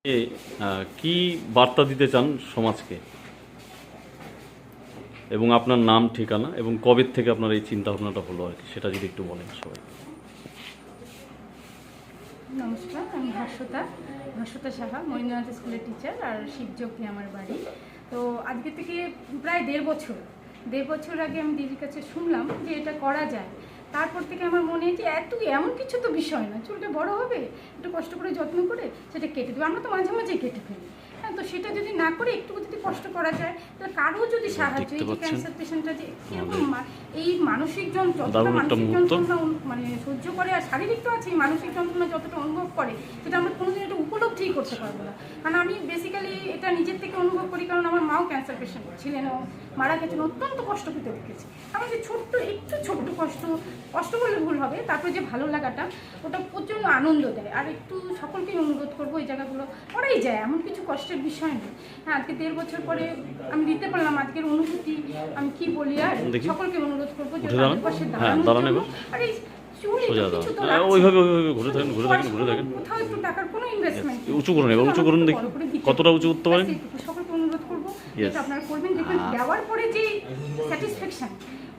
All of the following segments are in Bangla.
এ কি বার্তা দিতে চান সমাজকে এবং আপনার নাম ঠিকানা এবং কবে থেকে আপনার এই চিন্তা ভাবনাটা হলো আর কি সেটা যদি একটু বলেন সবাই। নমস্কার, আমি ভাস্বতা সাহা, মহিন্দ্রনাথ স্কুলের টিচার আর শিবযোগী আমার বাড়ি। তো আজকে থেকে প্রায় দেড় বছর আগে আমি দিদির কাছে শুনলাম যে এটা করা যায়। তারপর থেকে আমার মনে হয় যে এমন কিছু তো বিষয় না, চুলটা বড় হবে, একটু কষ্ট করে যত্ন করে সেটা কেটে দেবো। আমরা তো মাঝে মাঝে কেটে ফেলি, হ্যাঁ, তো সেটা যদি না করে একটু যদি কষ্ট করা যায় তাহলে কারো যদি সাহায্য, এই যে ক্যান্সার পেশেন্টটা যে কীরকম এই মানসিক যতটা মানসিক যন্ত্রণা মানে সহ্য করে, আর শারীরিক তো আছে, মানসিক যন্ত্রণা যতটা অনুভব করে সেটা আমরা কোনোদিন এটা উপলব্ধিই করতে পারবো না। কারণ আমি বেসিক্যালি এটা নিজের থেকে অনুভব করি, কারণ আমার মাও ক্যান্সার পেশেন্ট ছিলেন, মারা গেছেন, অত্যন্ত কষ্ট পেতে দেখেছি। আমার যে ছোট্ট কষ্ট বললে ভুল হবে, তারপরে যে ভালো লাগাটা ওটা প্রচণ্ড আনন্দ দেয়। আর একটু সকলকেই অনুরোধ করবো, এই জায়গাগুলো করাই যায়, এমন কিছু কষ্টের বিষয় নেই। হ্যাঁ, আজকে দেড় বছর পরে আমি দিতে পারলাম আজকের অনুভূতি, আমি কি বলি। আর সকলকে অনুরোধ করবো যে তাদের পাশে দাঁড়ানো। আর এই কোথাও একটু টাকার কোনো ইনভেস্টমেন্ট, উঁচু করুন দেখি কতটা উঁচু করতে পারেন। সকলকে অনুরোধ করবো যেটা আপনারা করবেন, দেখবেন দেওয়ার পরে যে স্যাটিসফ্যাকশন,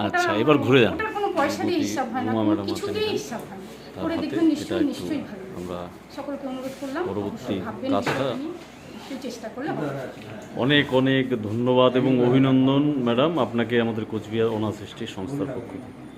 আচ্ছা এবার ঘুরে যান, ওটার কোনো পয়সা দিয়ে হিসাব হয় না, কোনো কিছুতেই হিসাব হয় না। করে দেখবেন নিশ্চয়ই ভালো। আমরা সকলকে অনুরোধ করলাম পরবর্তী ভাববেন, কাজটা চেষ্টা করলে হবে। অনেক অনেক ধন্যবাদ এবং অভিনন্দন ম্যাডাম আপনাকে আমাদের কোচবিহার অনাথ সৃষ্টি সংস্থার পক্ষ থেকে।